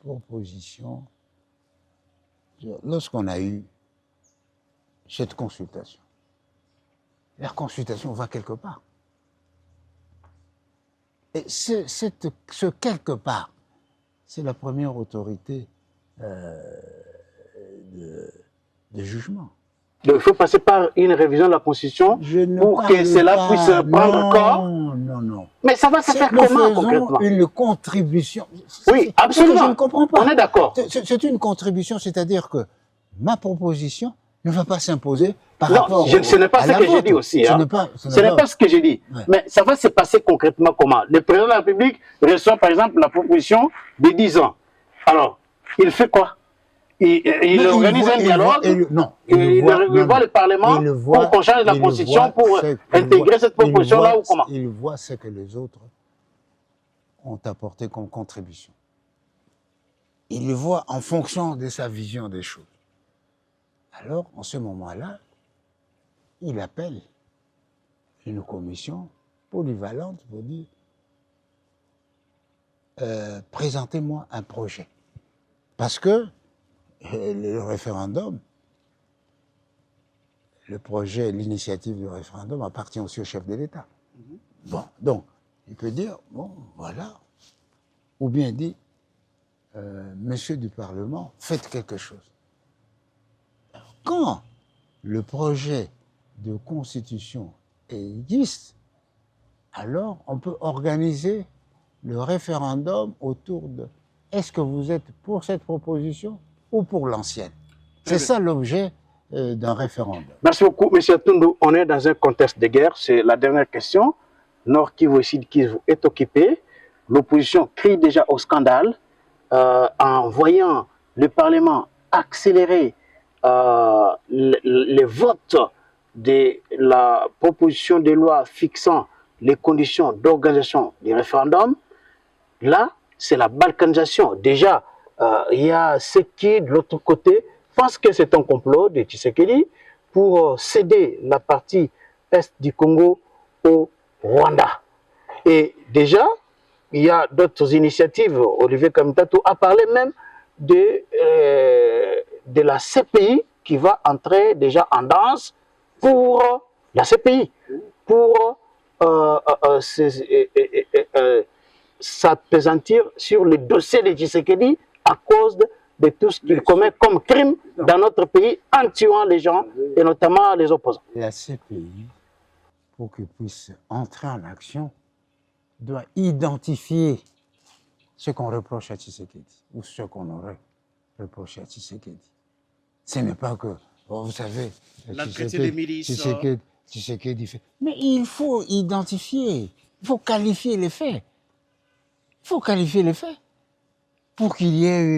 proposition. Lorsqu'on a eu cette consultation, la consultation va quelque part. Et ce quelque part, c'est la première autorité de jugement. Donc, il faut passer par une révision de la Constitution pour que cela puisse prendre corps. Non. Mais ça va se faire comment concrètement? Une contribution. Oui, absolument. Je ne comprends pas. On est d'accord. C'est une contribution, c'est-à-dire que ma proposition ne va pas s'imposer par rapport ce n'est pas ce que j'ai dit aussi. Ce n'est pas ce que j'ai dit. Ouais. Mais ça va se passer concrètement comment? Le président de la République reçoit par exemple la proposition de 10 ans. Alors, il fait quoi? Il organise un dialogue, il voit le Parlement pour qu'on change la Constitution pour intégrer cette proposition-là ou comment? Il voit ce que les autres ont apporté comme contribution. Il le voit en fonction de sa vision des choses. Alors, en ce moment-là, il appelle une commission polyvalente pour dire présentez-moi un projet. Parce que le référendum, le projet, l'initiative du référendum appartient aussi au chef de l'État. Bon, donc, il peut dire, bon, voilà, ou bien dit, monsieur du Parlement, faites quelque chose. Alors, quand le projet de constitution existe, alors on peut organiser le référendum autour de est-ce que vous êtes pour cette proposition ou pour l'ancienne? C'est ça l'objet d'un référendum. Merci beaucoup, M. Tundu. On est dans un contexte de guerre. C'est la dernière question. Nord Kivu et Sud Kivu est occupé. L'opposition crie déjà au scandale en voyant le Parlement accélérer les votes de la proposition de loi fixant les conditions d'organisation du référendum. Là, c'est la balkanisation. Déjà, il y a ceux qui, de l'autre côté, pensent que c'est un complot de Tshisekedi pour céder la partie est du Congo au Rwanda. Et déjà, il y a d'autres initiatives. Olivier Kamitatou a parlé même de la CPI qui va entrer déjà en danse pour la CPI, pour s'appesantir sur le dossier de Tshisekedi à cause de tout ce qu'il commet comme crime dans notre pays en tuant les gens et notamment les opposants. La CPI, pour qu'il puisse entrer en action, doit identifier ce qu'on reproche à Tshisekedi ou ce qu'on aurait reproché à Tshisekedi. Ce n'est pas que, oh, vous savez, Tshisekedi fait. Mais il faut identifier, il faut qualifier les faits. Il faut qualifier les faits pour qu'il y ait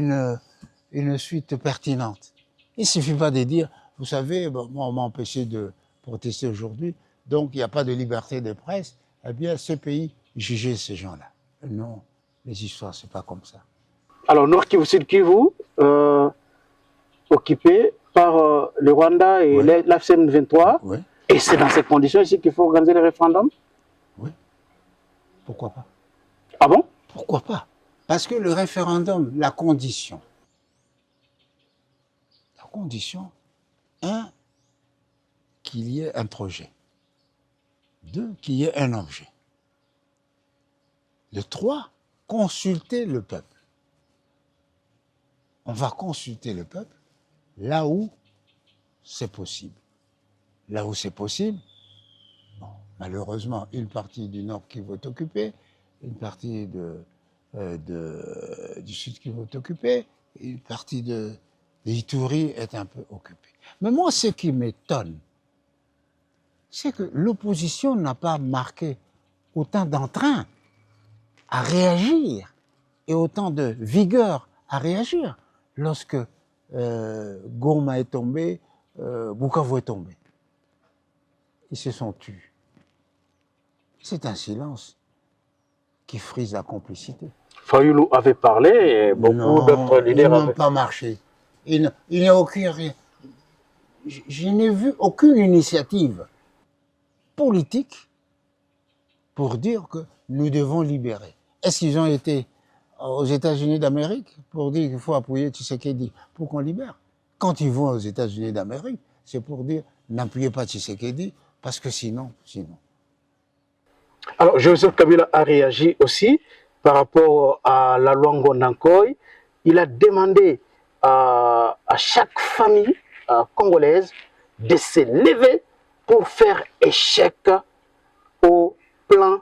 une suite pertinente. Il ne suffit pas de dire, vous savez, bon, moi on m'a empêché de protester aujourd'hui, donc il n'y a pas de liberté de presse, eh bien ce pays, jugez ces gens-là. Non, les histoires, c'est pas comme ça. Alors, Nord Kivu, Sud Kivu, occupé par le Rwanda et l'AFCN 23, et c'est dans ces conditions ici qu'il faut organiser le référendum? Oui. Pourquoi pas? Ah bon? Pourquoi pas? Parce que le référendum, la condition, un, qu'il y ait un projet. Deux, qu'il y ait un objet. Le 3, consulter le peuple. On va consulter le peuple là où c'est possible. Là où c'est possible, bon, malheureusement, une partie du Nord qui va être occupée, une partie du Sud qui va être occupée, une partie de l'Ituri est un peu occupée. Mais moi, ce qui m'étonne, c'est que l'opposition n'a pas marqué autant d'entrain à réagir et autant de vigueur à réagir lorsque Goma est tombé, Bukavu est tombé. Ils se sont tus. C'est un silence qui frise la complicité. Fayoulou avait parlé et beaucoup d'autres leaders ils n'ont pas marché. Il n'y a aucun rien. Je n'ai vu aucune initiative politique pour dire que nous devons libérer. Est-ce qu'ils ont été aux États-Unis d'Amérique pour dire qu'il faut appuyer Tshisekedi pour qu'on libère? Quand ils vont aux États-Unis d'Amérique, c'est pour dire n'appuyez pas Tshisekedi parce que sinon. Alors, Joseph Kabila a réagi aussi par rapport à la loi Ngondankoy. Il a demandé à chaque famille congolaise de se lever pour faire échec au plan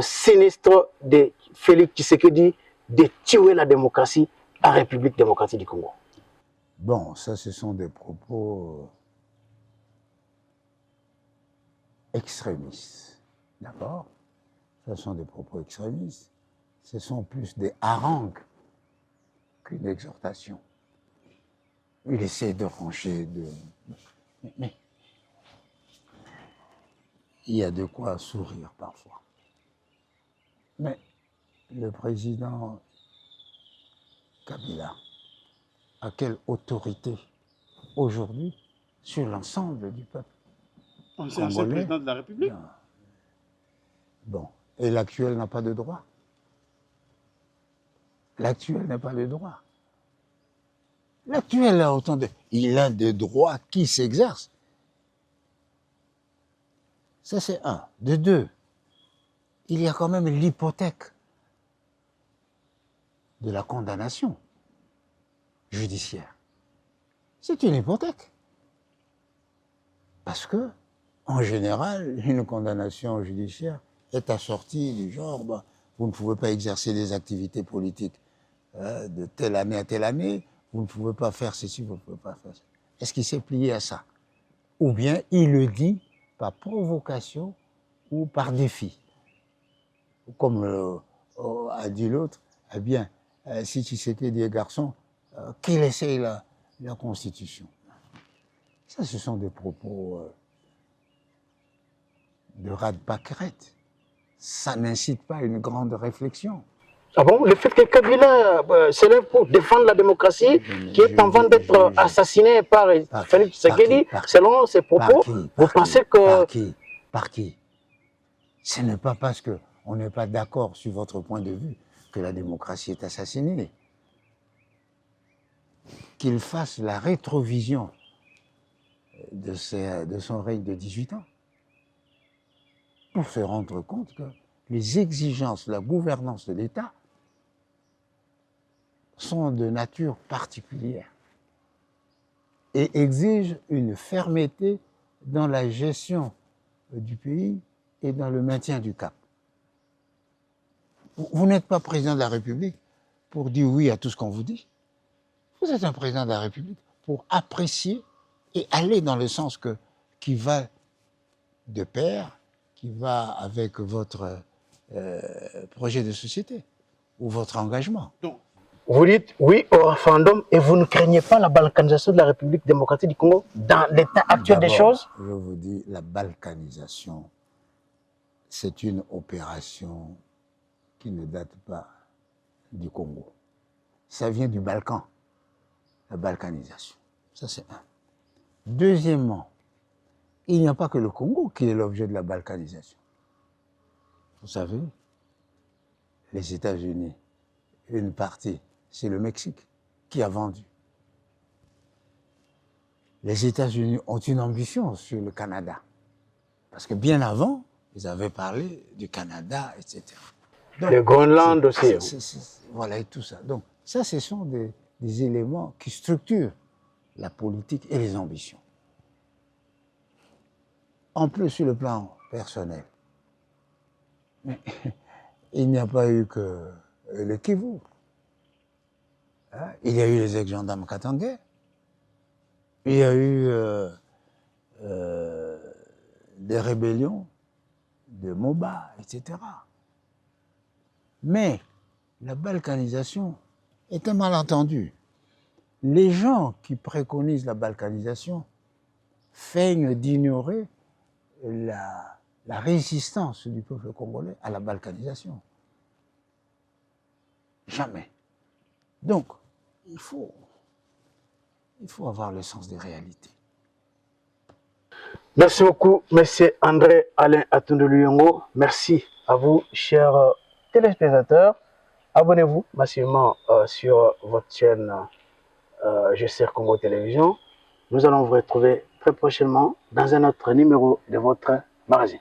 sinistre de Félix Tshisekedi de tuer la démocratie en République démocratique du Congo. Bon, ça, ce sont des propos extrémistes. D'accord? Ce sont des propos extrémistes. Ce sont plus des harangues qu'une exhortation. Il essaie de ranger mais il y a de quoi sourire parfois. Mais le président Kabila a quelle autorité aujourd'hui sur l'ensemble du peuple? C'est un seul président de la République. Non. Bon, et l'actuel n'a pas de droit. L'actuel n'a pas de droit. L'actuel a autant de... Il a des droits qui s'exercent. Ça, c'est un. De deux, il y a quand même l'hypothèque de la condamnation judiciaire. C'est une hypothèque. Parce que, en général, une condamnation judiciaire est assortie du genre, bah, vous ne pouvez pas exercer des activités politiques de telle année à telle année, vous ne pouvez pas faire ceci, vous ne pouvez pas faire ça. Est-ce qu'il s'est plié à ça? Ou bien il le dit par provocation ou par défi? Comme a dit l'autre, eh bien, si Tshisekedi est garçon, qu'il essaye la Constitution. Ça, ce sont des propos de raz-de-pâquerette. Ça n'incite pas à une grande réflexion. Ah bon? Le fait que Kabila s'élève pour défendre la démocratie, qui est en train d'être assassiné par Félix Tshisekedi, selon ses propos, vous pensez que... Par qui? Ce n'est pas parce qu'on n'est pas d'accord sur votre point de vue que la démocratie est assassinée. Qu'il fasse la rétrovision de son règne de 18 ans pour se rendre compte que les exigences de la gouvernance de l'État sont de nature particulière et exigent une fermeté dans la gestion du pays et dans le maintien du cap. Vous n'êtes pas président de la République pour dire oui à tout ce qu'on vous dit. Vous êtes un président de la République pour apprécier et aller dans le sens qui va de pair, qui va avec votre projet de société ou votre engagement. Donc, vous dites oui au référendum et vous ne craignez pas la balkanisation de la République démocratique du Congo dans l'état actuel des choses? Je vous dis, la balkanisation, c'est une opération qui ne date pas du Congo. Ça vient du Balkan, la balkanisation. Ça, c'est un. Deuxièmement, il n'y a pas que le Congo qui est l'objet de la balkanisation. Vous savez, les États-Unis, une partie, c'est le Mexique qui a vendu. Les États-Unis ont une ambition sur le Canada. Parce que bien avant, ils avaient parlé du Canada, etc. Donc, le Groenland aussi. Voilà, et tout ça. Donc, ça, ce sont des éléments qui structurent la politique et les ambitions. En plus, sur le plan personnel, mais il n'y a pas eu que le Kivu. Hein? Il y a eu les ex-gendarmes Katangais. Il y a eu des rébellions de Moba, etc. Mais la balkanisation est un malentendu. Les gens qui préconisent la balkanisation feignent d'ignorer la résistance du peuple congolais à la balkanisation. Jamais. Donc, il faut avoir le sens des réalités. Merci beaucoup, M. André Alain Atundoluyongo. Merci à vous, chers téléspectateurs. Abonnez-vous massivement sur votre chaîne GCR Congo Télévision. Nous allons vous retrouver très prochainement dans un autre numéro de votre magazine.